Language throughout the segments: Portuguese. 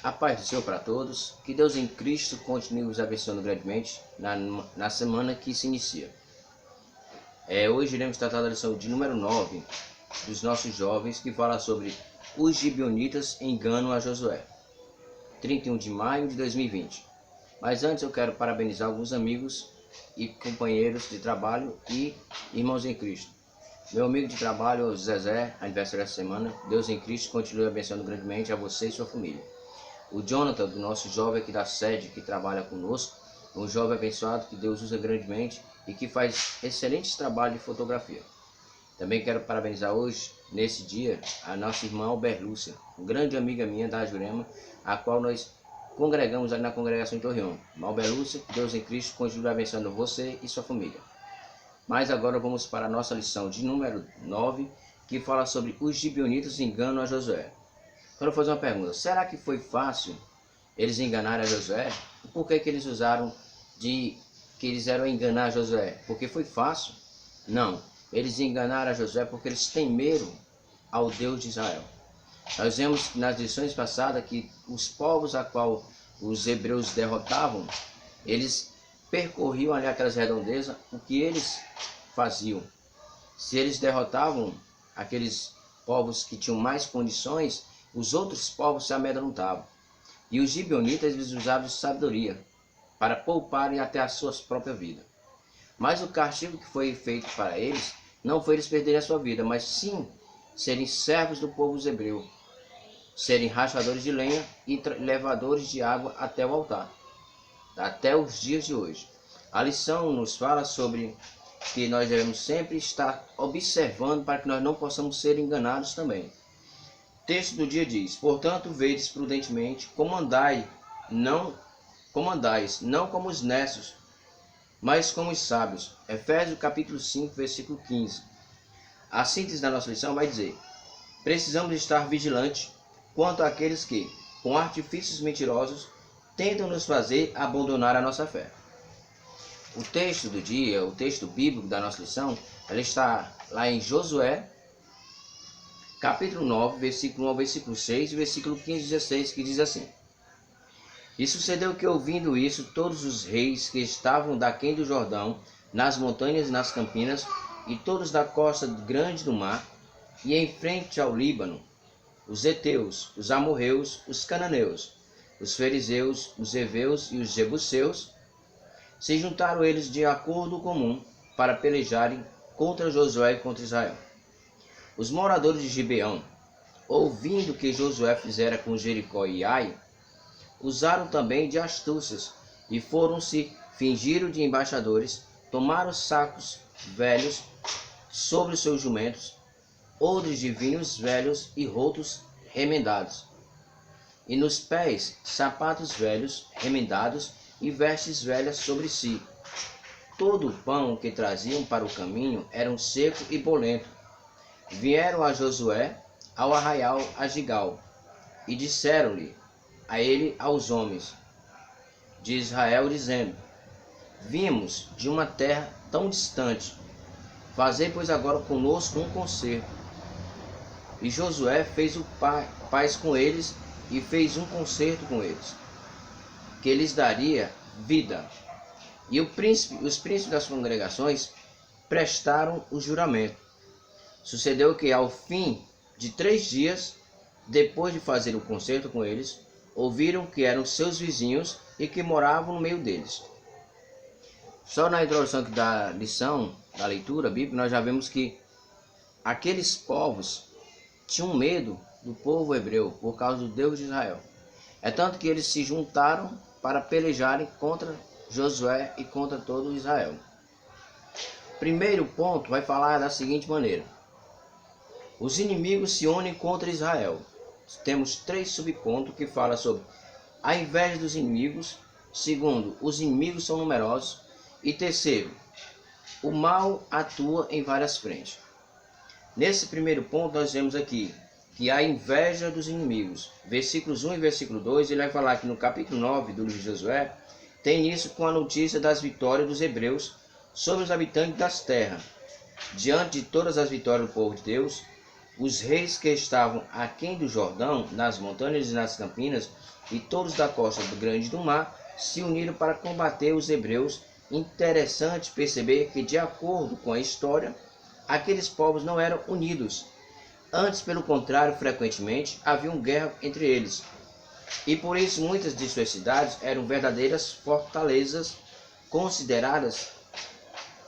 A paz do Senhor para todos, que Deus em Cristo continue nos abençoando grandemente na semana que se inicia. Hoje iremos tratar da lição de número 9 dos nossos jovens, que fala sobre os gibeonitas enganam a Josué, 31 de maio de 2020. Mas antes eu quero parabenizar alguns amigos e companheiros de trabalho e irmãos em Cristo. Meu amigo de trabalho, Zezé, aniversário dessa semana. Deus em Cristo continue abençoando grandemente a você e sua família. O Jonathan, do nosso jovem aqui da sede, que trabalha conosco, um jovem abençoado que Deus usa grandemente e que faz excelentes trabalhos de fotografia. Também quero parabenizar hoje, nesse dia, a nossa irmã Alberlúcia, grande amiga minha da Jurema, a qual nós congregamos ali na congregação de Torreão. Alberlúcia, Deus em Cristo continue abençoando você e sua família. Mas agora vamos para a nossa lição de número 9, que fala sobre os gibeonitas enganam a Josué. Quero fazer uma pergunta: será que foi fácil eles enganarem a Josué? Por que eles usaram que eles eram enganar a Josué? Porque foi fácil? Não, eles enganaram a Josué porque eles temeram ao Deus de Israel. Nós vemos nas lições passadas que os povos a qual os hebreus derrotavam, eles percorriam ali aquelas redondezas. O que eles faziam? Se eles derrotavam aqueles povos que tinham mais condições, os outros povos se amedrontavam. E os gibeonitas eles usavam de sabedoria para pouparem até a sua própria vida. Mas o castigo que foi feito para eles não foi eles perderem a sua vida, mas sim serem servos do povo hebreu, serem rachadores de lenha e levadores de água até o altar, até os dias de hoje. A lição nos fala sobre que nós devemos sempre estar observando para que nós não possamos ser enganados também. O texto do dia diz: portanto, vedes prudentemente, comandais não como os necios, mas como os sábios. Efésios capítulo 5, versículo 15. A síntese da nossa lição vai dizer: precisamos estar vigilantes quanto àqueles que, com artifícios mentirosos, tentam nos fazer abandonar a nossa fé. O texto do dia, o texto bíblico da nossa lição, ela está lá em Josué, capítulo 9, versículo 1 ao versículo 6, versículo 15 e 16, que diz assim: e sucedeu que, ouvindo isso, todos os reis que estavam daquém do Jordão, nas montanhas e nas campinas, e todos da costa grande do mar, e em frente ao Líbano, os heteus, os amorreus, os cananeus, os fariseus, os heveus e os jebuseus, se juntaram eles de acordo comum para pelejarem contra Josué e contra Israel. Os moradores de Gibeão, ouvindo que Josué fizera com Jericó e Ai, usaram também de astúcias e foram-se, fingiram de embaixadores, tomaram sacos velhos sobre os seus jumentos, odres de vinhos velhos e rotos remendados, e nos pés sapatos velhos remendados e vestes velhas sobre si. Todo o pão que traziam para o caminho era seco e bolento. Vieram a Josué ao arraial a Gigal, e disseram-lhe a ele aos homens de Israel, dizendo: vimos de uma terra tão distante, fazei pois agora conosco um concerto. E Josué fez paz com eles e fez um concerto com eles, que lhes daria vida. E os príncipes das congregações prestaram o juramento. Sucedeu que, ao fim de 3 dias, depois de fazer o concerto com eles, ouviram que eram seus vizinhos e que moravam no meio deles. Só na introdução da lição, da leitura bíblica, nós já vemos que aqueles povos tinham medo do povo hebreu por causa do Deus de Israel. É tanto que eles se juntaram para pelejarem contra Josué e contra todo Israel. Primeiro ponto vai falar da seguinte maneira: os inimigos se unem contra Israel. Temos 3 subpontos que falam sobre a inveja dos inimigos. Segundo, os inimigos são numerosos. E terceiro, o mal atua em várias frentes. Nesse primeiro ponto nós vemos aqui que a inveja dos inimigos. Versículos 1 e versículo 2, ele vai falar que no capítulo 9 do livro de Josué, tem isso com a notícia das vitórias dos hebreus sobre os habitantes das terras. Diante de todas as vitórias do povo de Deus, Os reis que estavam aquém do Jordão, nas montanhas e nas campinas, e todos da costa do Grande do Mar, se uniram para combater os hebreus. Interessante perceber que, de acordo com a história, aqueles povos não eram unidos. Antes, pelo contrário, frequentemente havia guerra entre eles. E por isso muitas de suas cidades eram verdadeiras fortalezas, consideradas,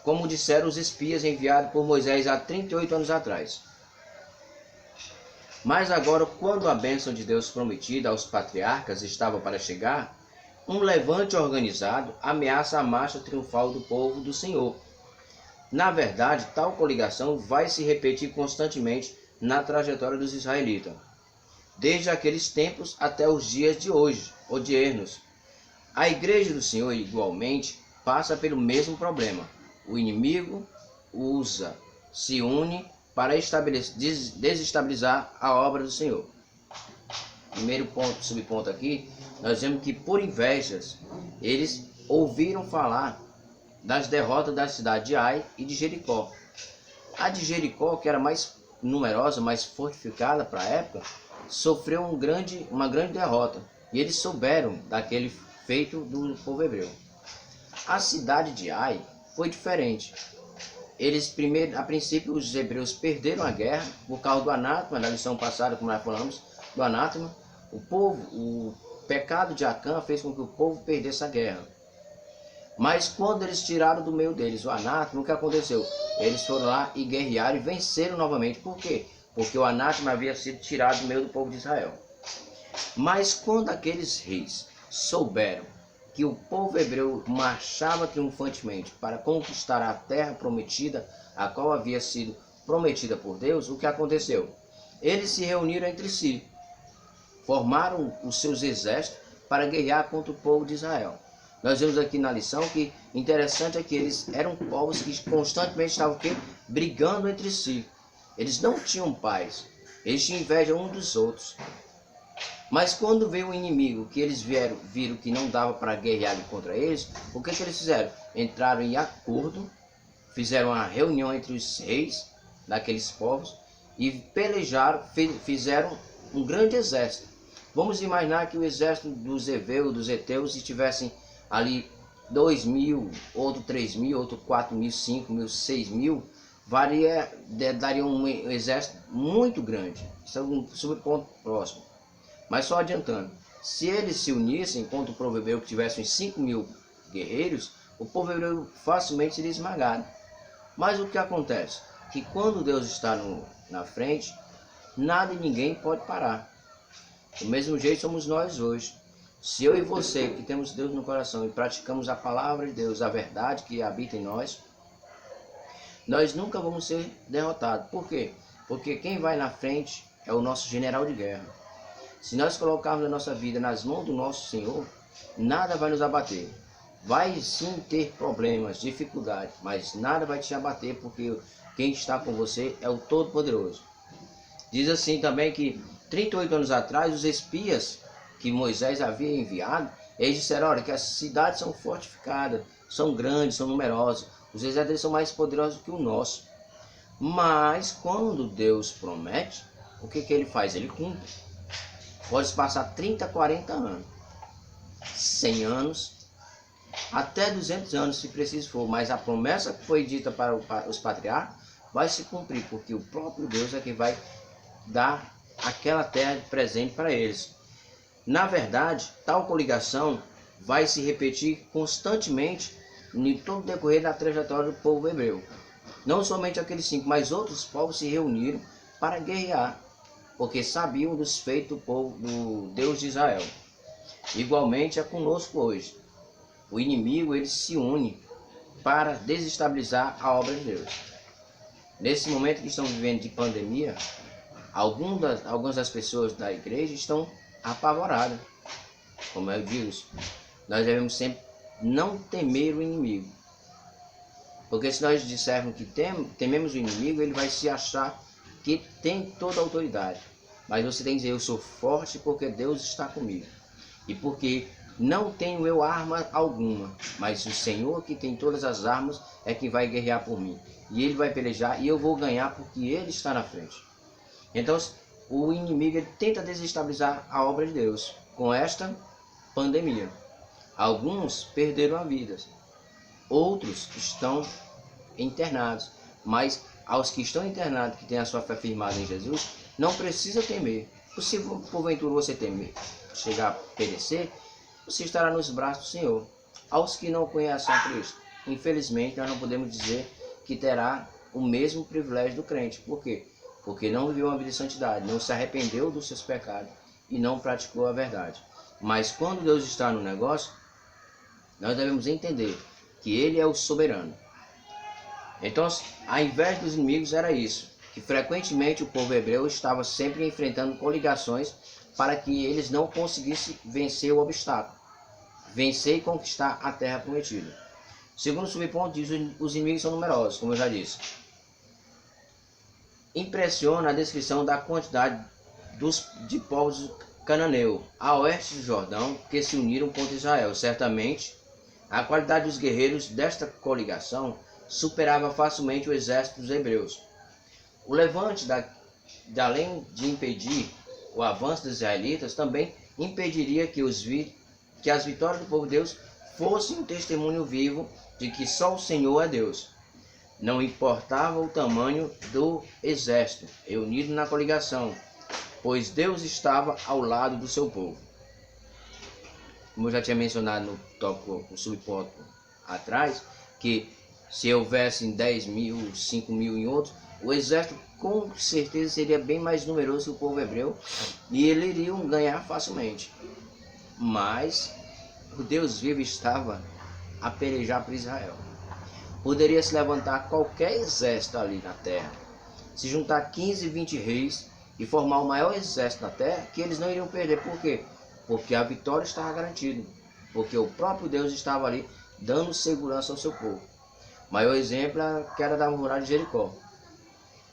como disseram os espias enviados por Moisés há 38 anos atrás. Mas agora, quando a bênção de Deus prometida aos patriarcas estava para chegar, um levante organizado ameaça a marcha triunfal do povo do Senhor. Na verdade, tal coligação vai se repetir constantemente na trajetória dos israelitas, desde aqueles tempos até os dias de hoje, odiernos. A igreja do Senhor, igualmente, passa pelo mesmo problema. O inimigo se une para desestabilizar a obra do Senhor. Primeiro ponto, subponto aqui, nós vemos que por invejas, eles ouviram falar das derrotas da cidade de Ai e de Jericó. A de Jericó, que era mais numerosa, mais fortificada para a época, sofreu uma grande derrota. E eles souberam daquele feito do povo hebreu. A cidade de Ai foi diferente. A princípio, os hebreus perderam a guerra por causa do anátema, na lição passada, como nós falamos, do anátema. O pecado de Acã fez com que o povo perdesse a guerra. Mas quando eles tiraram do meio deles o anátema, o que aconteceu? Eles foram lá e guerrearam e venceram novamente. Por quê? Porque o anátema havia sido tirado do meio do povo de Israel. Mas quando aqueles reis souberam que o povo hebreu marchava triunfantemente para conquistar a terra prometida, a qual havia sido prometida por Deus, o que aconteceu? Eles se reuniram entre si, formaram os seus exércitos para guerrear contra o povo de Israel. Nós vemos aqui na lição que interessante é que eles eram povos que constantemente estavam brigando entre si. Eles não tinham paz, eles tinham inveja uns dos outros. Mas quando veio o inimigo, que eles viram que não dava para guerrear contra eles, o que eles fizeram? Entraram em acordo, fizeram uma reunião entre os reis daqueles povos e pelejaram, fizeram um grande exército. Vamos imaginar que o exército dos heveus, dos heteus, estivessem ali 2.000, outro 3.000, outro 4.000, 5.000, 6.000, daria um exército muito grande. Isso é um subponto próximo. Mas só adiantando, se eles se unissem contra o povo hebreu que tivesse uns 5.000 guerreiros, o povo hebreu facilmente seria esmagado. Mas o que acontece? Que quando Deus está na frente, nada e ninguém pode parar. Do mesmo jeito somos nós hoje. Se eu e você, que temos Deus no coração e praticamos a palavra de Deus, a verdade que habita em nós, nós nunca vamos ser derrotados. Por quê? Porque quem vai na frente é o nosso general de guerra. Se nós colocarmos a nossa vida nas mãos do nosso Senhor, nada vai nos abater. Vai sim ter problemas, dificuldades, mas nada vai te abater, porque quem está com você é o Todo-Poderoso. Diz assim também que 38 anos atrás, os espias que Moisés havia enviado, eles disseram, olha, que as cidades são fortificadas, são grandes, são numerosas, os exércitos são mais poderosos que o nosso. Mas quando Deus promete, o que ele faz? Ele cumpre. Pode passar 30, 40 anos, 100 anos, até 200 anos se preciso for, mas a promessa que foi dita para os patriarcas vai se cumprir, porque o próprio Deus é que vai dar aquela terra de presente para eles. Na verdade, tal coligação vai se repetir constantemente em todo o decorrer da trajetória do povo hebreu. Não somente aqueles 5, mas outros povos se reuniram para guerrear, porque sabiam dos feitos do povo, do Deus de Israel. Igualmente é conosco hoje. O inimigo ele se une para desestabilizar a obra de Deus. Nesse momento que estamos vivendo de pandemia, algumas das pessoas da igreja estão apavoradas. Como eu digo, nós devemos sempre não temer o inimigo. Porque se nós dissermos que tememos o inimigo, ele vai se achar que tem toda a autoridade. Mas você tem que dizer, eu sou forte porque Deus está comigo. E porque não tenho eu arma alguma, mas o Senhor que tem todas as armas é quem vai guerrear por mim. E Ele vai pelejar e eu vou ganhar porque Ele está na frente. Então, o inimigo ele tenta desestabilizar a obra de Deus com esta pandemia. Alguns perderam a vida, outros estão internados, mas aos que estão internados, que têm a sua fé firmada em Jesus, não precisa temer. Se porventura você temer, chegar a perecer, você estará nos braços do Senhor. Aos que não conhecem a Cristo, infelizmente nós não podemos dizer que terá o mesmo privilégio do crente. Por quê? Porque não viveu uma vida de santidade, não se arrependeu dos seus pecados e não praticou a verdade. Mas quando Deus está no negócio, nós devemos entender que Ele é o soberano. Então, a inveja dos inimigos era isso, que frequentemente o povo hebreu estava sempre enfrentando coligações para que eles não conseguissem vencer o obstáculo, vencer e conquistar a terra prometida. Segundo subponto, diz os inimigos são numerosos, como eu já disse. Impressiona a descrição da quantidade de povos cananeus a oeste do Jordão que se uniram contra Israel. Certamente, a qualidade dos guerreiros desta coligação superava facilmente o exército dos hebreus. O levante, além de impedir o avanço dos israelitas, também impediria que as vitórias do povo de Deus fossem um testemunho vivo de que só o Senhor é Deus. Não importava o tamanho do exército unido na coligação, pois Deus estava ao lado do seu povo. Como eu já tinha mencionado no tópico, no subtópico atrás, que se houvessem 10 mil, 5 mil em outros, o exército com certeza seria bem mais numeroso que o povo hebreu e eles iriam ganhar facilmente. Mas o Deus vivo estava a pelejar por Israel. Poderia se levantar qualquer exército ali na terra, se juntar 15, 20 reis e formar o maior exército na terra, que eles não iriam perder. Por quê? Porque a vitória estava garantida, porque o próprio Deus estava ali dando segurança ao seu povo. O maior exemplo é a queda da muralha de Jericó,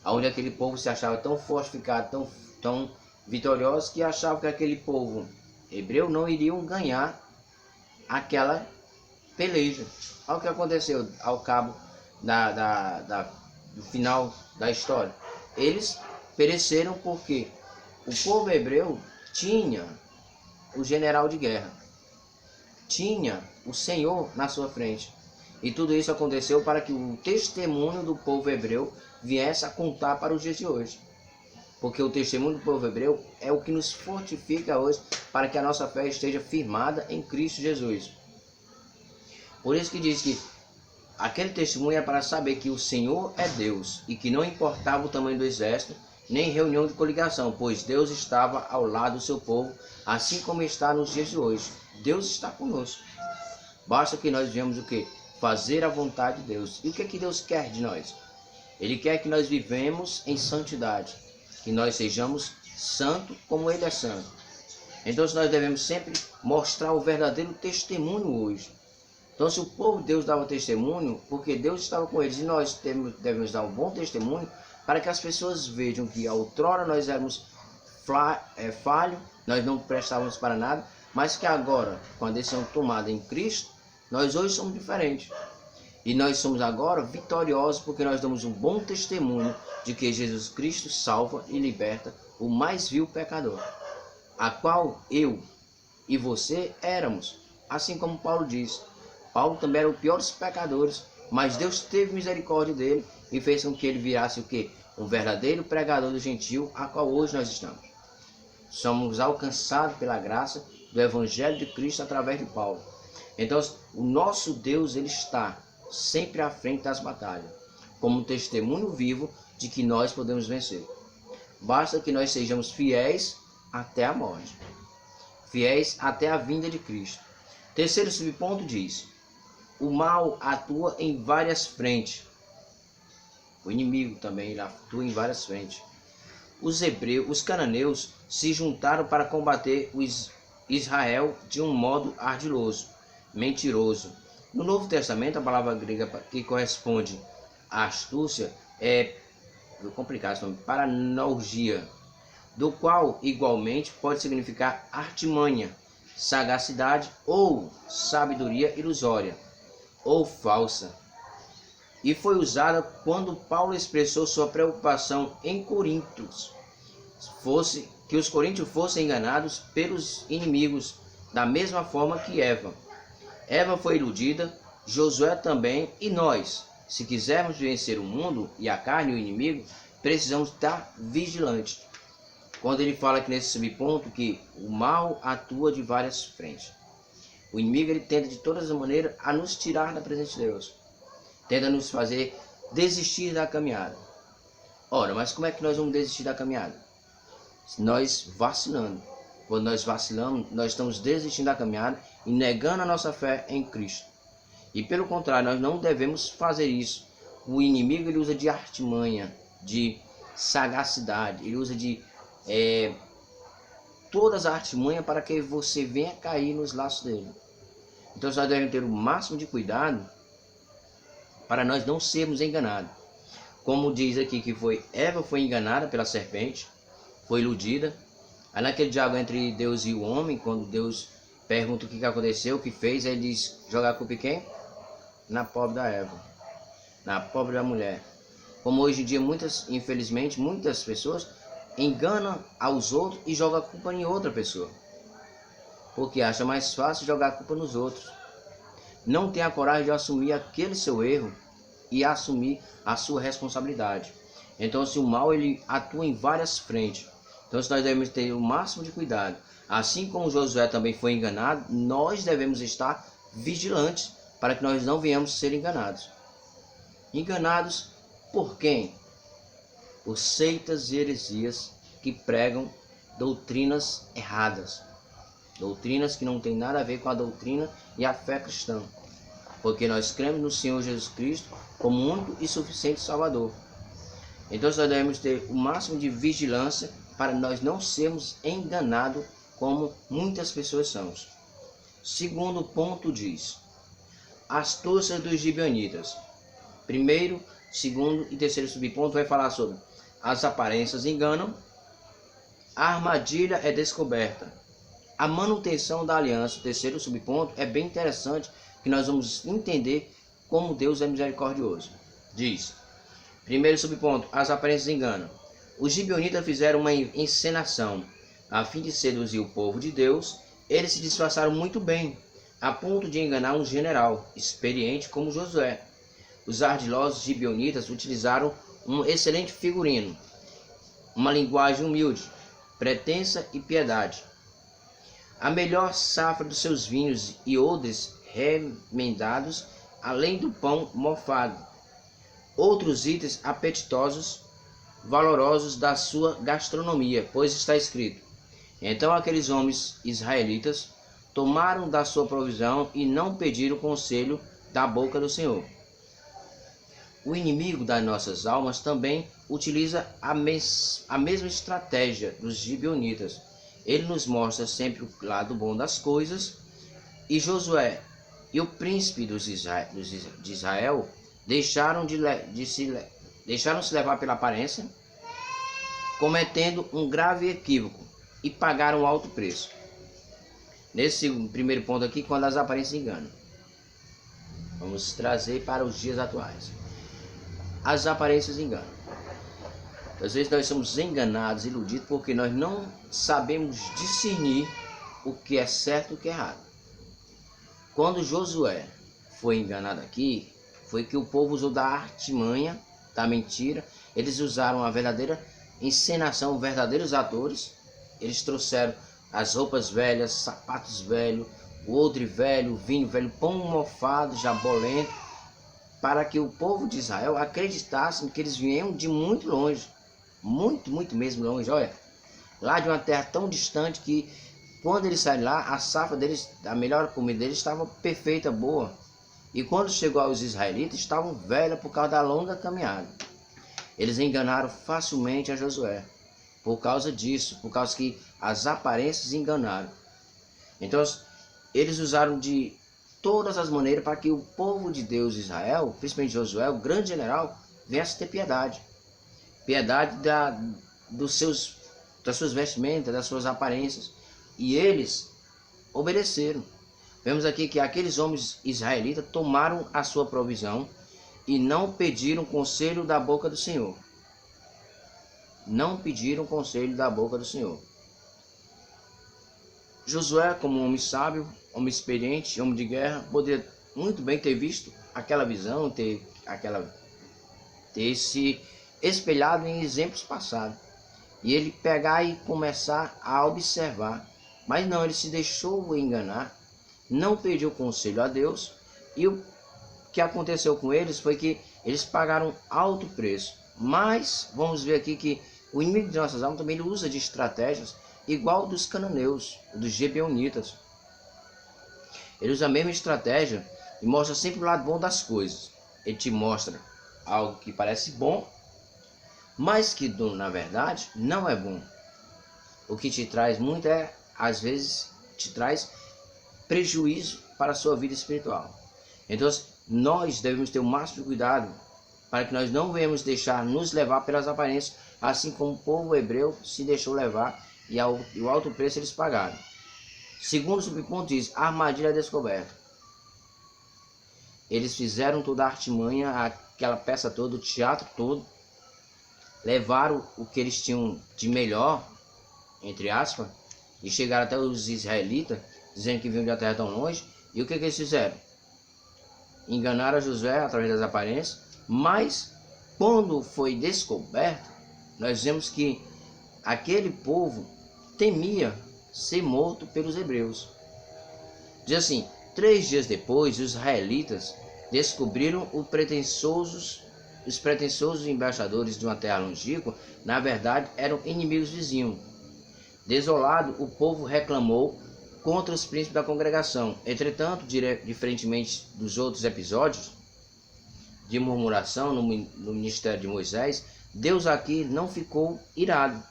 onde aquele povo se achava tão fortificado, tão vitorioso, que achava que aquele povo hebreu não iriam ganhar aquela peleja. Olha o que aconteceu ao cabo do final da história. Eles pereceram porque o povo hebreu tinha o general de guerra, tinha o Senhor na sua frente. E tudo isso aconteceu para que o testemunho do povo hebreu viesse a contar para os dias de hoje. Porque o testemunho do povo hebreu é o que nos fortifica hoje para que a nossa fé esteja firmada em Cristo Jesus. Por isso que diz que aquele testemunho é para saber que o Senhor é Deus e que não importava o tamanho do exército, nem reunião de coligação, pois Deus estava ao lado do seu povo, assim como está nos dias de hoje. Deus está conosco. Basta que nós venhamos o quê? Fazer a vontade de Deus. E o que é que Deus quer de nós? Ele quer que nós vivemos em santidade, que nós sejamos santos como Ele é santo. Então nós devemos sempre mostrar o verdadeiro testemunho hoje. Então se o povo de Deus dava testemunho, porque Deus estava com eles, e nós devemos dar um bom testemunho, para que as pessoas vejam que outrora nós éramos falhos, nós não prestávamos para nada, mas que agora, com a decisão tomada em Cristo, nós hoje somos diferentes. E nós somos agora vitoriosos porque nós damos um bom testemunho de que Jesus Cristo salva e liberta o mais vil pecador, a qual eu e você éramos. Assim como Paulo diz, Paulo também era o pior dos pecadores, mas Deus teve misericórdia dele e fez com que ele virasse o quê? Um verdadeiro pregador do gentil, a qual hoje nós estamos. Somos alcançados pela graça do Evangelho de Cristo através de Paulo. Então, o nosso Deus, ele está sempre à frente das batalhas, como um testemunho vivo de que nós podemos vencer. Basta que nós sejamos fiéis até a morte, fiéis até a vinda de Cristo. Terceiro subponto diz: o mal atua em várias frentes. O inimigo também atua em várias frentes. Os cananeus se juntaram para combater Israel de um modo ardiloso, mentiroso. No Novo Testamento, a palavra grega que corresponde à astúcia é complicado esse nome, paranalgia, do qual igualmente pode significar artimanha, sagacidade ou sabedoria ilusória ou falsa. E foi usada quando Paulo expressou sua preocupação em Corinto que os coríntios fossem enganados pelos inimigos, da mesma forma que Eva. Eva foi iludida, Josué também, e nós, se quisermos vencer o mundo e a carne e o inimigo, precisamos estar vigilantes. Quando ele fala aqui nesse subponto que o mal atua de várias frentes. O inimigo ele tenta de todas as maneiras a nos tirar da presença de Deus. Tenta nos fazer desistir da caminhada. Ora, mas como é que nós vamos desistir da caminhada? Nós vacilando. Quando nós vacilamos, nós estamos desistindo da caminhada e negando a nossa fé em Cristo. E pelo contrário, nós não devemos fazer isso. O inimigo ele usa de artimanha, de sagacidade, ele usa de todas as artimanhas para que você venha cair nos laços dele. Então nós devemos ter o máximo de cuidado para nós não sermos enganados. Como diz aqui que Eva foi enganada pela serpente, foi iludida. Aí naquele diálogo entre Deus e o homem, quando Deus pergunta o que aconteceu, o que fez, ele diz, jogar a culpa em quem? Na pobre da Eva, na pobre da mulher. Como hoje em dia, infelizmente, muitas pessoas enganam aos outros e jogam a culpa em outra pessoa. Porque acha mais fácil jogar a culpa nos outros. Não tem a coragem de assumir aquele seu erro e assumir a sua responsabilidade. Então, se o mal ele atua em várias frentes. Então, nós devemos ter o máximo de cuidado. Assim como Josué também foi enganado, nós devemos estar vigilantes para que nós não venhamos ser enganados. Enganados por quem? Por seitas e heresias que pregam doutrinas erradas. Doutrinas que não tem nada a ver com a doutrina e a fé cristã. Porque nós cremos no Senhor Jesus Cristo como único e suficiente Salvador. Então nós devemos ter o máximo de vigilância para nós não sermos enganados como muitas pessoas são. Segundo ponto diz, astúcia dos gibeonitas. Primeiro, segundo e terceiro subponto vai falar sobre as aparências enganam, a armadilha é descoberta, a manutenção da aliança. O terceiro subponto é bem interessante, que nós vamos entender como Deus é misericordioso. Diz, primeiro subponto, as aparências enganam. Os gibeonitas fizeram uma encenação a fim de seduzir o povo de Deus. Eles se disfarçaram muito bem, a ponto de enganar um general experiente como Josué. Os ardilosos gibeonitas utilizaram um excelente figurino, uma linguagem humilde, pretensa e piedade. A melhor safra dos seus vinhos e odres remendados, além do pão mofado. Outros itens apetitosos, valorosos da sua gastronomia, pois está escrito: então aqueles homens israelitas tomaram da sua provisão e não pediram conselho da boca do Senhor. O inimigo das nossas almas também utiliza a mesma estratégia dos gibeonitas. Ele nos mostra sempre o lado bom das coisas. E Josué e o príncipe de Israel deixaram-se levar pela aparência, cometendo um grave equívoco e pagaram um alto preço. Nesse primeiro ponto aqui, quando as aparências enganam. Vamos trazer para os dias atuais. As aparências enganam. Às vezes nós somos enganados, iludidos, porque nós não sabemos discernir o que é certo e o que é errado. Quando Josué foi enganado aqui, foi que o povo usou da artimanha, da mentira. Eles usaram a verdadeira encenação, verdadeiros atores. Eles trouxeram as roupas velhas, sapatos velhos, o odre velho, o vinho velho, pão mofado, já bolento, para que o povo de Israel acreditasse que eles vinham de muito longe, muito mesmo longe, olha, lá de uma terra tão distante que quando eles saíram lá, a safra deles, a melhor comida deles estava perfeita, boa. E quando chegou aos israelitas, estavam velhas por causa da longa caminhada. Eles enganaram facilmente a Josué, por causa disso, por causa que as aparências enganaram. Então, eles usaram de todas as maneiras para que o povo de Deus, Israel, principalmente Josué, o grande general, viesse ter piedade. Piedade das suas vestimentas, das suas aparências. E eles obedeceram. Vemos aqui que aqueles homens israelitas tomaram a sua provisão e não pediram conselho da boca do Senhor. não pediram conselho da boca do Senhor. Josué, como um homem sábio, homem experiente, homem de guerra, poderia muito bem ter visto aquela visão, ter se espelhado em exemplos passados. E ele pegar e começar a observar. Mas não, ele se deixou enganar, não pediu conselho a Deus, e o que aconteceu com eles foi que eles pagaram alto preço. Mas vamos ver aqui que o inimigo de nossas almas também usa de estratégias igual dos cananeus, dos gibeonitas. Ele usa a mesma estratégia e mostra sempre o lado bom das coisas. Ele te mostra algo que parece bom, mas que na verdade não é bom. O que te traz muito às vezes, te traz prejuízo para a sua vida espiritual. Então, nós devemos ter o máximo de cuidado para que nós não venhamos deixar nos levar pelas aparências, assim como o povo hebreu se deixou levar e o alto preço eles pagaram. Segundo subponto diz, a armadilha descoberta. Eles fizeram toda a artimanha, aquela peça toda, o teatro todo, levaram o que eles tinham de melhor, entre aspas, e chegaram até os israelitas, dizendo que vinham de uma terra tão longe. E o que eles fizeram? Enganaram a Josué através das aparências, mas quando foi descoberto, nós vemos que aquele povo temia ser morto pelos hebreus. Diz assim, 3 dias depois, os israelitas descobriram os pretensiosos embaixadores de uma terra longínqua, na verdade, eram inimigos vizinhos. Desolado, o povo reclamou contra os príncipes da congregação. Entretanto, diferentemente dos outros episódios de murmuração no ministério de Moisés, Deus aqui não ficou irado,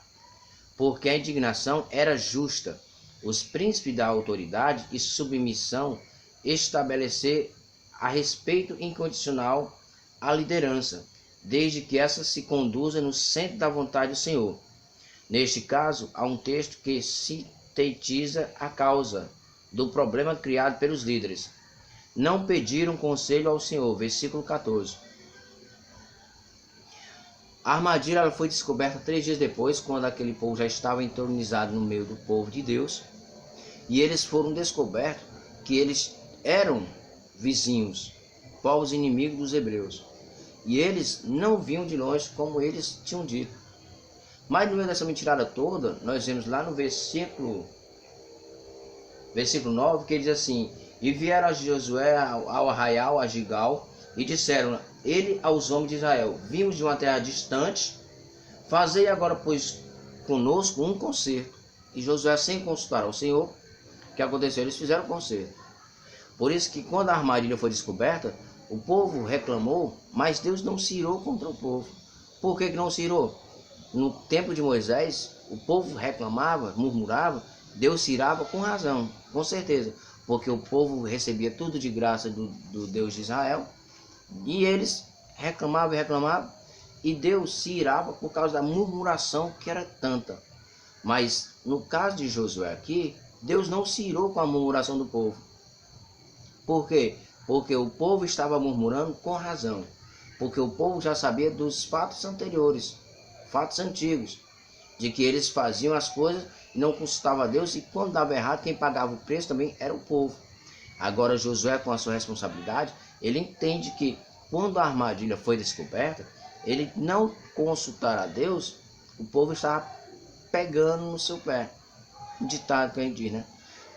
porque a indignação era justa. Os príncipes da autoridade e submissão estabelecer a respeito incondicional à liderança, desde que essa se conduza no centro da vontade do Senhor. Neste caso, há um texto que sintetiza a causa do problema criado pelos líderes. Não pediram conselho ao Senhor, versículo 14. A armadilha ela foi descoberta 3 dias depois, quando aquele povo já estava entronizado no meio do povo de Deus, e eles foram descobertos que eles eram vizinhos, povos inimigos dos hebreus, e eles não vinham de longe como eles tinham dito. Mas no meio dessa mentirada toda, nós vemos lá no versículo 9, que ele diz assim, e vieram a Josué ao arraial, a Gigal, e disseram ele aos homens de Israel, vimos de uma terra distante, fazei agora, pois, conosco um concerto. E Josué, sem consultar ao Senhor, o que aconteceu? Eles fizeram concerto. Por isso que quando a armadilha foi descoberta, o povo reclamou, mas Deus não se irou contra o povo. Por que não se irou? No tempo de Moisés, o povo reclamava, murmurava, Deus se irava com razão, com certeza, porque o povo recebia tudo de graça do Deus de Israel, e eles reclamavam, e Deus se irava por causa da murmuração que era tanta. Mas no caso de Josué aqui, Deus não se irou com a murmuração do povo. Por quê? Porque o povo estava murmurando com razão, porque o povo já sabia dos fatos anteriores, fatos antigos, de que eles faziam as coisas e não consultavam a Deus, e quando dava errado, quem pagava o preço também era o povo. Agora Josué, com a sua responsabilidade, ele entende que quando a armadilha foi descoberta, ele não consultar a Deus, o povo estava pegando no seu pé. Um ditado que a gente diz, né?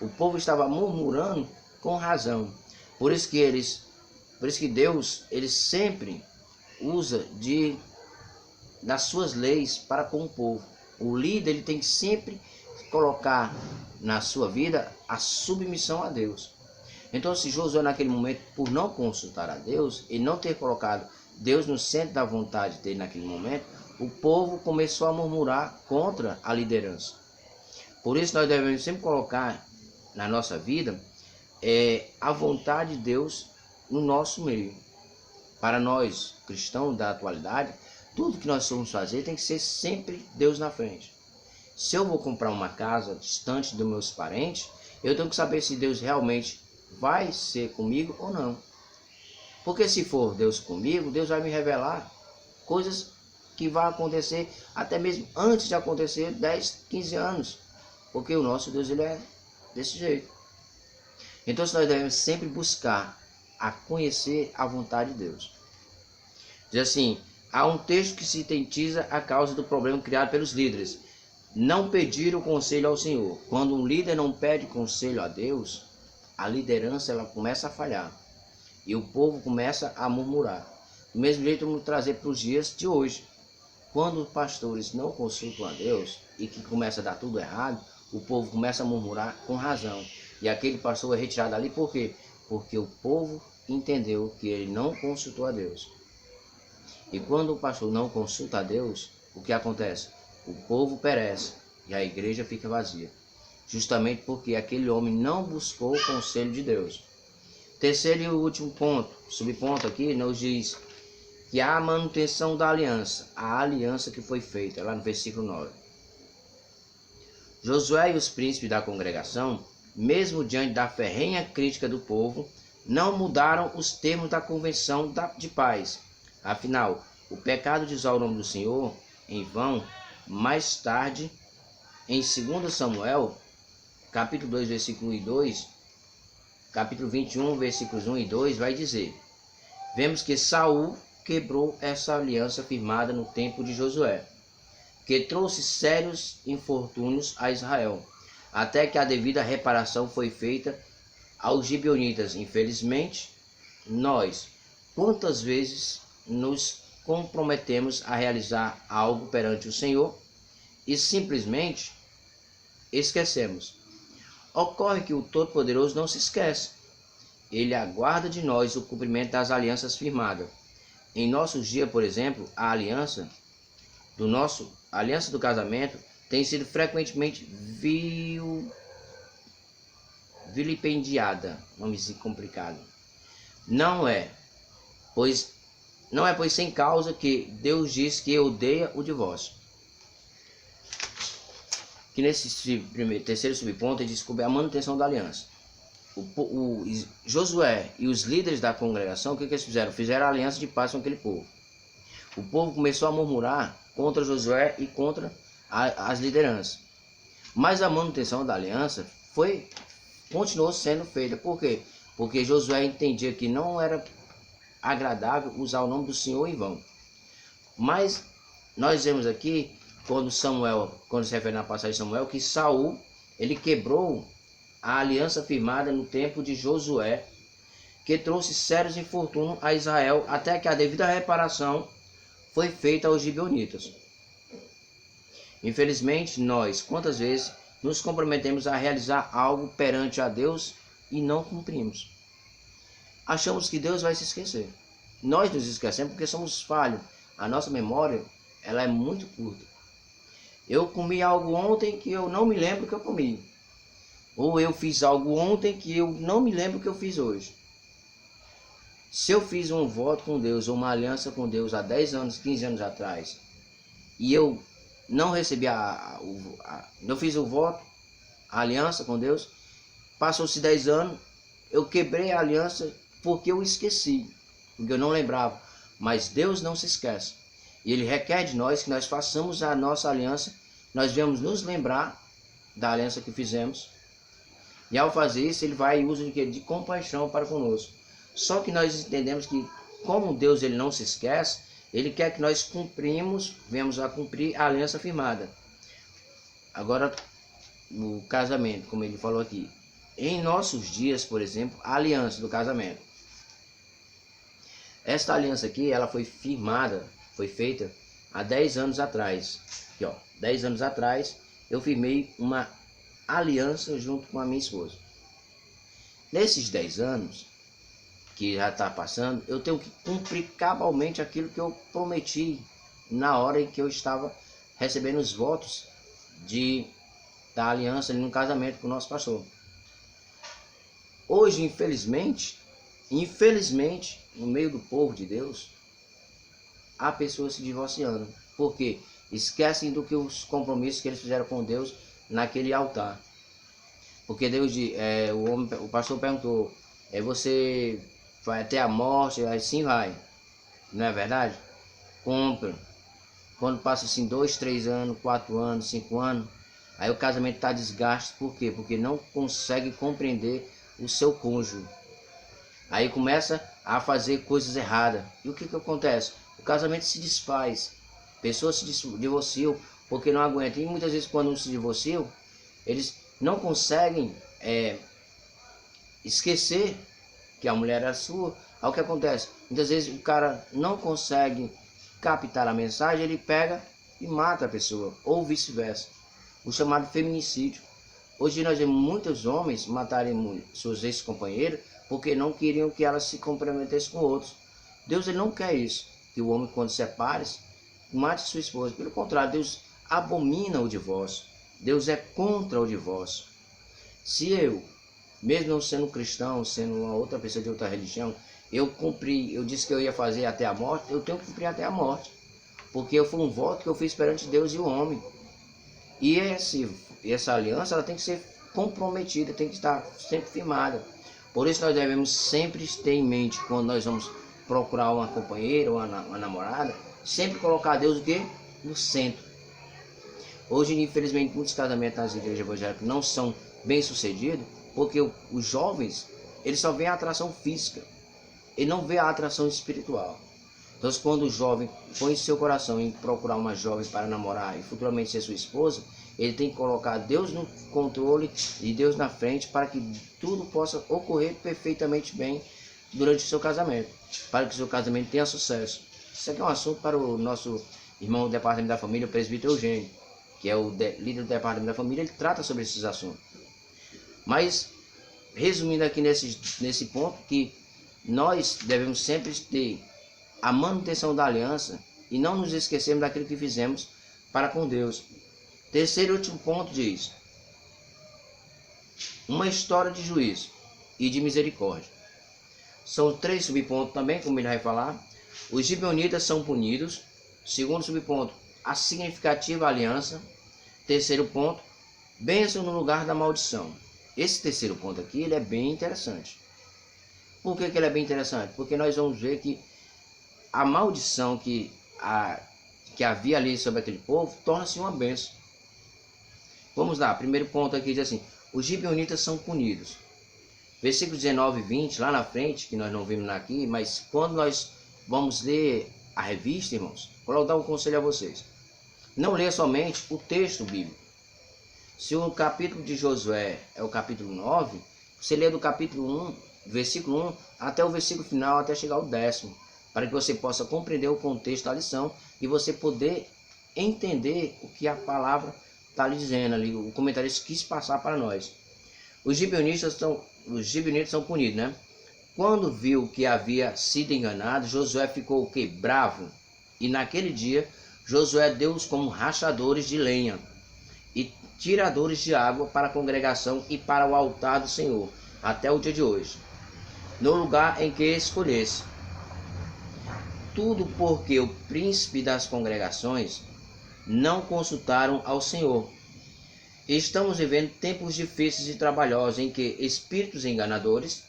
O povo estava murmurando com razão. Por isso que Deus, ele sempre usa das suas leis para com o povo. O líder, ele tem que sempre colocar na sua vida a submissão a Deus. Então, se Josué naquele momento, por não consultar a Deus e não ter colocado Deus no centro da vontade dele naquele momento, o povo começou a murmurar contra a liderança. Por isso nós devemos sempre colocar na nossa vida a vontade de Deus no nosso meio. Para nós, cristãos da atualidade, tudo que nós formos fazer tem que ser sempre Deus na frente. Se eu vou comprar uma casa distante dos meus parentes, eu tenho que saber se Deus realmente vai ser comigo ou não. Porque se for Deus comigo, Deus vai me revelar coisas que vai acontecer até mesmo antes de acontecer 10, 15 anos. Porque o nosso Deus, ele é desse jeito. Então nós devemos sempre buscar a conhecer a vontade de Deus. Diz assim, há um texto que sintetiza a causa do problema criado pelos líderes. Não pediram conselho ao Senhor. Quando um líder não pede conselho a Deus, a liderança ela começa a falhar. E o povo começa a murmurar. Do mesmo jeito, vamos trazer para os dias de hoje. Quando os pastores não consultam a Deus e que começa a dar tudo errado, o povo começa a murmurar com razão. E aquele pastor é retirado ali por quê? Porque o povo entendeu que ele não consultou a Deus. E quando o pastor não consulta a Deus, o que acontece? O povo perece e a igreja fica vazia. Justamente porque aquele homem não buscou o conselho de Deus. Terceiro e último ponto, subponto aqui, nos diz que há a manutenção da aliança, a aliança que foi feita, lá no versículo 9. Josué e os príncipes da congregação, mesmo diante da ferrenha crítica do povo, não mudaram os termos da convenção de paz. Afinal, o pecado de usar o nome do Senhor em vão, mais tarde, em 2 Samuel, capítulo 2, versículo 1 e 2, capítulo 21, versículos 1 e 2, vai dizer: vemos que Saul quebrou essa aliança firmada no tempo de Josué, que trouxe sérios infortúnios a Israel, até que a devida reparação foi feita aos gibeonitas. Infelizmente, nós, quantas vezes nos comprometemos a realizar algo perante o Senhor e simplesmente esquecemos. Ocorre que o Todo-Poderoso não se esquece. Ele aguarda de nós o cumprimento das alianças firmadas. Em nossos dias, por exemplo, a aliança do casamento tem sido frequentemente vilipendiada, nome complicado. Não é, pois sem causa que Deus diz que odeia o divórcio. Que nesse terceiro subponto ele descobre a manutenção da aliança. Josué e os líderes da congregação, o que eles fizeram? Fizeram a aliança de paz com aquele povo. O povo começou a murmurar contra Josué e contra as lideranças. Mas a manutenção da aliança continuou sendo feita. Por quê? Porque Josué entendia que não era agradável usar o nome do Senhor em vão. Mas nós vemos aqui, quando se refere na passagem de Samuel, que Saul, ele quebrou a aliança firmada no tempo de Josué, que trouxe sérios infortúnios a Israel, até que a devida reparação foi feita aos gibeonitas. Infelizmente, nós, quantas vezes, nos comprometemos a realizar algo perante a Deus e não cumprimos. Achamos que Deus vai se esquecer. Nós nos esquecemos porque somos falhos. A nossa memória, ela é muito curta. Eu comi algo ontem que eu não me lembro que eu comi. Ou eu fiz algo ontem que eu não me lembro que eu fiz hoje. Se eu fiz um voto com Deus, ou uma aliança com Deus há 10 anos, 15 anos atrás, e eu não recebi eu fiz o voto, a aliança com Deus, passou-se 10 anos, eu quebrei a aliança porque eu esqueci, porque eu não lembrava. Mas Deus não se esquece. E Ele requer de nós que nós façamos a nossa aliança, nós devemos nos lembrar da aliança que fizemos. E ao fazer isso, Ele vai e usa de compaixão para conosco. Só que nós entendemos que, como Deus ele não se esquece, Ele quer que nós venhamos a cumprir a aliança firmada. Agora, no casamento, como ele falou aqui, em nossos dias, por exemplo, a aliança do casamento. Esta aliança aqui, ela foi firmada, foi feita há 10 anos atrás. Aqui, ó, 10 anos atrás, eu firmei uma aliança junto com a minha esposa. Nesses 10 anos que já está passando, eu tenho que cumprir cabalmente aquilo que eu prometi na hora em que eu estava recebendo os votos da aliança no casamento com o nosso pastor. Hoje, infelizmente, no meio do povo de Deus, há pessoas se divorciando, porque esquecem do que os compromissos que eles fizeram com Deus naquele altar. Porque Deus, o pastor perguntou, você vai até a morte? Assim vai, não é verdade? Compra. quando passa assim 2, 3 anos, 4 anos, 5 anos, aí o casamento está desgaste. Por quê? Porque não consegue compreender o seu cônjuge. Aí começa a fazer coisas erradas. E o que que acontece? O casamento se desfaz. Pessoas se divorciam porque não aguentam. E muitas vezes quando se divorciam, eles não conseguem esquecer que a mulher era sua. Aí o que acontece? Muitas vezes o cara não consegue captar a mensagem, ele pega e mata a pessoa, ou vice-versa. O chamado feminicídio. Hoje nós vemos muitos homens matarem seus ex-companheiros porque não queriam que elas se comprometessem com outros. Deus ele não quer isso, que o homem quando separe-se, mate sua esposa. Pelo contrário, Deus abomina o divórcio. Deus é contra o divórcio. Se eu, mesmo não sendo cristão, sendo uma outra pessoa de outra religião, eu disse que eu ia fazer até a morte, eu tenho que cumprir até a morte. Porque foi um voto que eu fiz perante Deus e o homem. E essa aliança ela tem que ser comprometida, tem que estar sempre firmada. Por isso nós devemos sempre ter em mente, quando nós vamos procurar uma companheira ou uma namorada, sempre colocar Deus o quê? No centro. Hoje, infelizmente, muitos casamentos nas igrejas evangélicas não são bem sucedidos, porque os jovens, eles só veem a atração física, e não vê a atração espiritual. Então, quando o jovem põe seu coração em procurar uma jovem para namorar e futuramente ser sua esposa, ele tem que colocar Deus no controle e Deus na frente para que tudo possa ocorrer perfeitamente bem durante o seu casamento, para que o seu casamento tenha sucesso. Isso aqui é um assunto para o nosso irmão do Departamento da Família, o presbítero Eugênio, que é o líder do Departamento da Família. Ele trata sobre esses assuntos. Mas, resumindo aqui nesse ponto, que nós devemos sempre ter a manutenção da aliança e não nos esquecermos daquilo que fizemos para com Deus. Terceiro e último ponto diz: uma história de juízo e de misericórdia. São 3 subpontos também, como ele vai falar. Os gibeonitas são punidos. Segundo subponto, a significativa aliança. Terceiro ponto, bênção no lugar da maldição. Esse terceiro ponto aqui ele é bem interessante. Por que ele é bem interessante? Porque nós vamos ver que a maldição que havia ali sobre aquele povo torna-se uma bênção. Vamos lá, primeiro ponto aqui diz assim: os gibeonitas são punidos. Versículo 19 e 20, lá na frente, que nós não vimos aqui, mas quando nós vamos ler a revista, irmãos, vou dar um conselho a vocês. Não leia somente o texto bíblico. Se o capítulo de Josué é o capítulo 9, você lê do capítulo 1, versículo 1, até o versículo final, até chegar ao 10º, para que você possa compreender o contexto da lição e você poder entender o que a palavra está lhe dizendo ali, o comentarista quis passar para nós. Os gibeonitas são punidos, né? Quando viu que havia sido enganado, Josué ficou o quê? Bravo. E naquele dia, Josué deu-os como rachadores de lenha e tiradores de água para a congregação e para o altar do Senhor, até o dia de hoje, no lugar em que escolhesse. Tudo porque o príncipe das congregações não consultaram ao Senhor. Estamos vivendo tempos difíceis e trabalhosos em que espíritos enganadores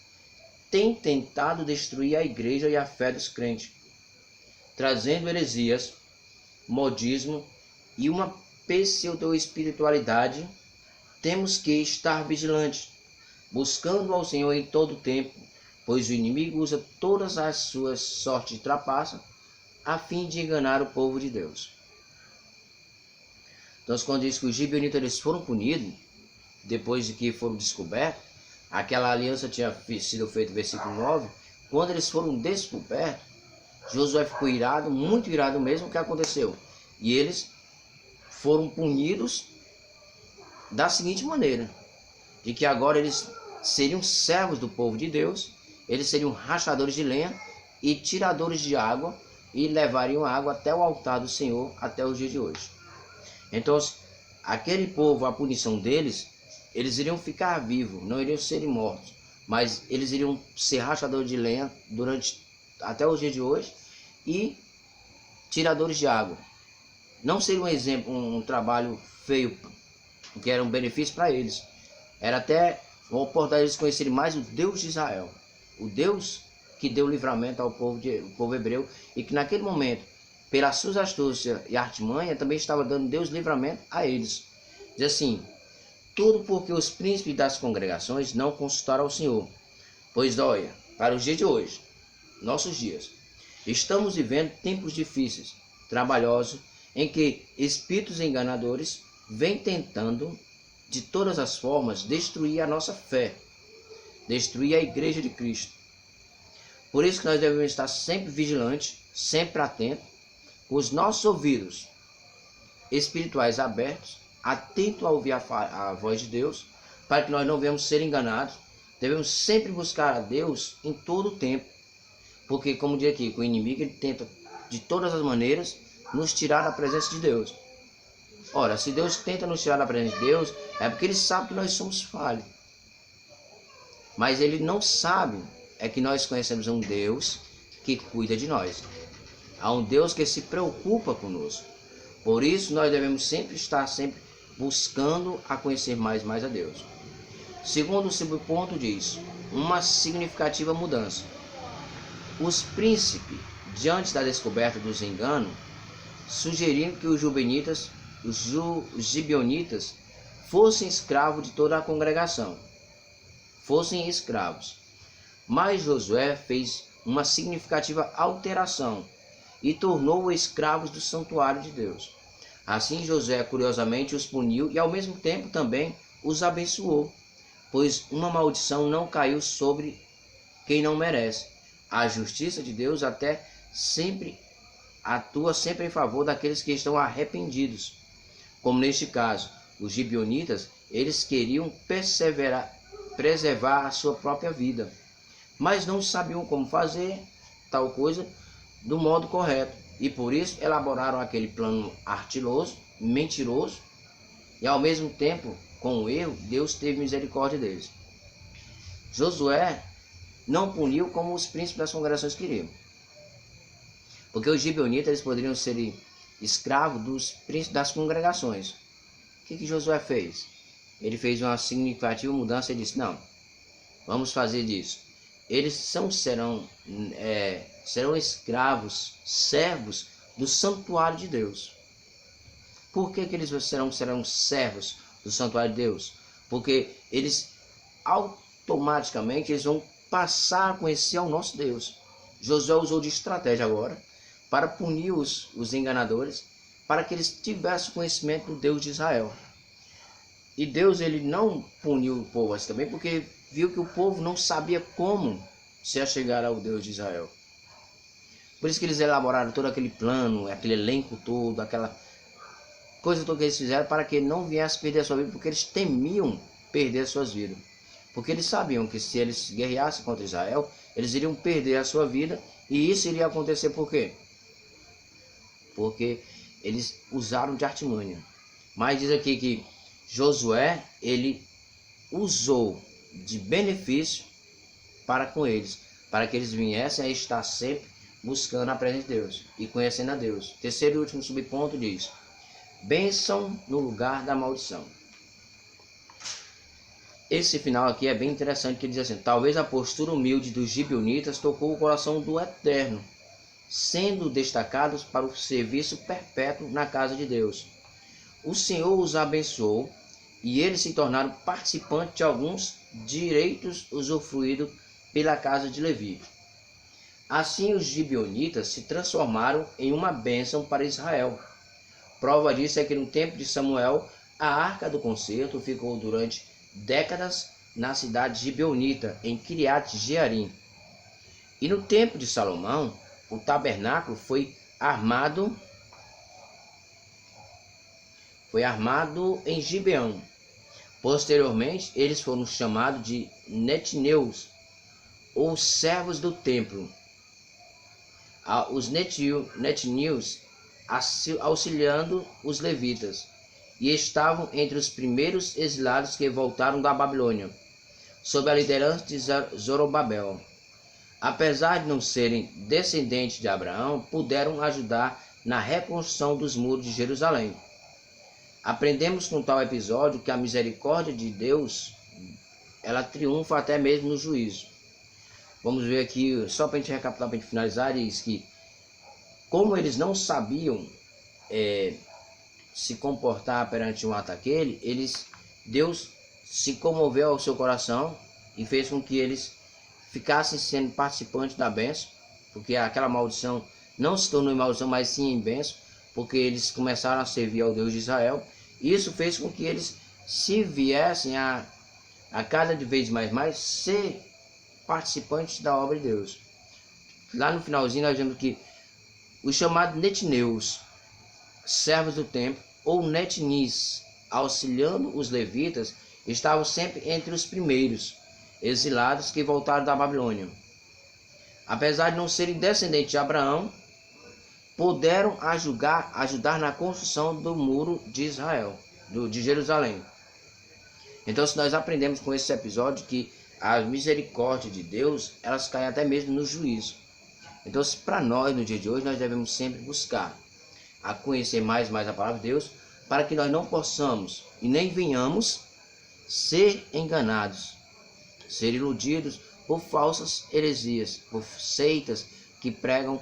têm tentado destruir a igreja e a fé dos crentes, trazendo heresias, modismo e uma pseudo-espiritualidade. Temos que estar vigilantes, buscando ao Senhor em todo o tempo, pois o inimigo usa todas as suas sortes de trapaça a fim de enganar o povo de Deus. Então, quando diz que os gibeonitas eles foram punidos, depois de que foram descobertos, aquela aliança tinha sido feita, versículo 9, quando eles foram descobertos, Josué ficou irado, muito irado mesmo. O que aconteceu? E eles foram punidos da seguinte maneira, de que agora eles seriam servos do povo de Deus, eles seriam rachadores de lenha e tiradores de água, e levariam água até o altar do Senhor até o dia de hoje. Então, aquele povo, a punição deles, eles iriam ficar vivos, não iriam ser mortos, mas eles iriam ser rachadores de lenha até o dia de hoje e tiradores de água. Não seria um exemplo, um trabalho feio, que era um benefício para eles. Era até uma oportunidade de eles conhecerem mais o Deus de Israel, o Deus que deu livramento ao povo hebreu, e que naquele momento pela sua astúcia e artimanha, também estava dando Deus livramento a eles. Diz assim: tudo porque os príncipes das congregações não consultaram ao Senhor. Pois olha, para os dias de hoje, nossos dias, estamos vivendo tempos difíceis, trabalhosos, em que espíritos enganadores vêm tentando, de todas as formas, destruir a nossa fé, destruir a igreja de Cristo. Por isso que nós devemos estar sempre vigilantes, sempre atentos, com os nossos ouvidos espirituais abertos, atentos a ouvir a voz de Deus, para que nós não venhamos ser enganados. Devemos sempre buscar a Deus em todo o tempo, porque, como diz aqui, o inimigo ele tenta de todas as maneiras nos tirar da presença de Deus. Ora, se Deus tenta nos tirar da presença de Deus, é porque Ele sabe que nós somos falhos. Mas Ele não sabe é que nós conhecemos um Deus que cuida de nós. Há um Deus que se preocupa conosco. Por isso nós devemos sempre estar buscando a conhecer mais a Deus. Segundo o subponto diz, uma significativa mudança. Os príncipes, diante da descoberta dos enganos, sugeriram que os gibeonitas fossem escravos de toda a congregação. Fossem escravos. Mas Josué fez uma significativa alteração e tornou-os escravos do santuário de Deus. Assim Josué curiosamente os puniu e ao mesmo tempo também os abençoou, pois uma maldição não caiu sobre quem não merece. A justiça de Deus atua sempre em favor daqueles que estão arrependidos. Como neste caso, os gibeonitas, eles queriam preservar a sua própria vida, mas não sabiam como fazer tal coisa do modo correto. E por isso elaboraram aquele plano artiloso, mentiroso, e ao mesmo tempo, com o erro, Deus teve misericórdia deles. Josué não puniu como os príncipes das congregações queriam. Porque os gibeonitas eles poderiam ser escravos dos príncipes das congregações. O que Josué fez? Ele fez uma significativa mudança e disse: não, vamos fazer disso. Eles serão escravos, servos do santuário de Deus. Por que eles serão servos do santuário de Deus? Porque eles automaticamente eles vão passar a conhecer ao nosso Deus. Josué usou de estratégia agora para punir os enganadores, para que eles tivessem conhecimento do Deus de Israel. E Deus ele não puniu o povo assim também, porque viu que o povo não sabia como se achegar ao Deus de Israel. Por isso que eles elaboraram todo aquele plano, aquele elenco todo, aquela coisa toda que eles fizeram para que não viessem perder a sua vida, porque eles temiam perder as suas vidas. Porque eles sabiam que se eles guerreassem contra Israel, eles iriam perder a sua vida, e isso iria acontecer por quê? Porque eles usaram de artimanha. Mas diz aqui que Josué, ele usou de benefício para com eles, para que eles viessem a estar sempre buscando a presença de Deus e conhecendo a Deus. Terceiro e último subponto diz: bênção no lugar da maldição. Esse final aqui é bem interessante, que diz assim: talvez a postura humilde dos gibeonitas tocou o coração do Eterno, sendo destacados para o serviço perpétuo na casa de Deus. O Senhor os abençoou e eles se tornaram participantes de alguns direitos usufruídos pela casa de Levi. Assim os gibeonitas se transformaram em uma bênção para Israel. Prova disso é que no tempo de Samuel, a arca do concerto ficou durante décadas na cidade gibeonita, em Kiriat Jearim. E no tempo de Salomão, o tabernáculo foi armado em Gibeão. Posteriormente, eles foram chamados de netineus, ou servos do templo. Os netineus auxiliando os levitas, e estavam entre os primeiros exilados que voltaram da Babilônia, sob a liderança de Zorobabel. Apesar de não serem descendentes de Abraão, puderam ajudar na reconstrução dos muros de Jerusalém. Aprendemos com tal episódio que a misericórdia de Deus, ela triunfa até mesmo no juízo. Vamos ver aqui, só para a gente recapitular, para a gente finalizar, diz que como eles não sabiam se comportar perante um ataque, Deus se comoveu ao seu coração e fez com que eles ficassem sendo participantes da bênção, porque aquela maldição não se tornou em maldição, mas sim em bênção, porque eles começaram a servir ao Deus de Israel. Isso fez com que eles se viessem a cada vez mais ser participantes da obra de Deus. Lá no finalzinho nós vemos que os chamados netneus, servos do templo, ou netnis, auxiliando os levitas, estavam sempre entre os primeiros exilados que voltaram da Babilônia. Apesar de não serem descendentes de Abraão, puderam ajudar na construção do muro de Israel, de Jerusalém. Então, se nós aprendemos com esse episódio que a misericórdia de Deus, elas caem até mesmo no juízo. Então, para nós, no dia de hoje, nós devemos sempre buscar a conhecer mais a palavra de Deus, para que nós não possamos e nem venhamos ser enganados, ser iludidos por falsas heresias, por seitas que pregam,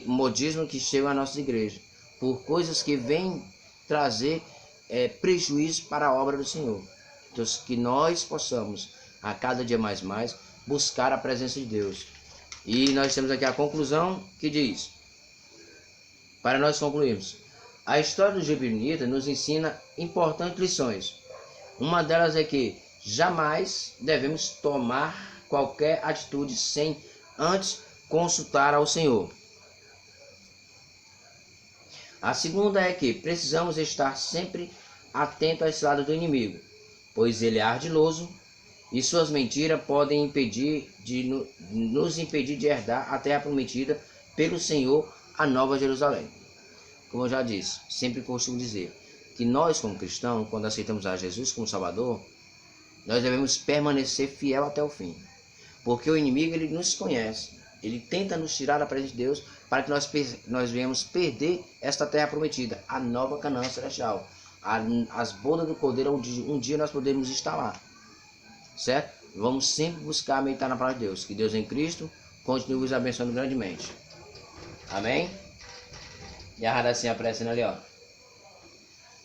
modismo que chegam à nossa igreja, por coisas que vêm trazer prejuízo para a obra do Senhor. Então, que nós possamos, a cada dia mais, buscar a presença de Deus. E nós temos aqui a conclusão que diz, para nós concluirmos, a história do gibeonita nos ensina importantes lições. Uma delas é que jamais devemos tomar qualquer atitude sem antes consultar ao Senhor. A segunda é que precisamos estar sempre atentos às ciladas do inimigo, pois ele é ardiloso e suas mentiras podem nos impedir de herdar a terra prometida pelo Senhor, a Nova Jerusalém. Como eu já disse, sempre costumo dizer que nós, como cristãos, quando aceitamos a Jesus como Salvador, nós devemos permanecer fiel até o fim. Porque o inimigo, ele nos conhece, ele tenta nos tirar da presença de Deus para que nós venhamos perder esta terra prometida, a nova Canaã celestial, as bodas do Cordeiro, onde um dia nós podemos estar lá. Certo? Vamos sempre buscar meditar na palavra de Deus. Que Deus em Cristo continue nos abençoando grandemente. Amém? E a Radacinha aparecendo ali, ó.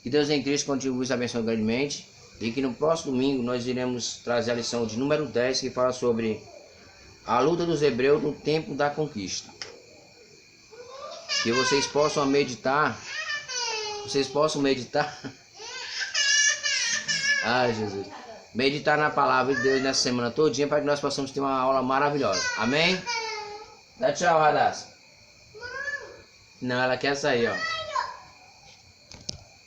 Que Deus em Cristo continue nos abençoando grandemente. E que no próximo domingo nós iremos trazer a lição de número 10, que fala sobre a luta dos hebreus no tempo da conquista. Que vocês possam meditar. Ai, Jesus. Meditar na palavra de Deus nessa semana todinha, para que nós possamos ter uma aula maravilhosa. Amém? Dá tchau, Radassa. Não, ela quer sair, ó.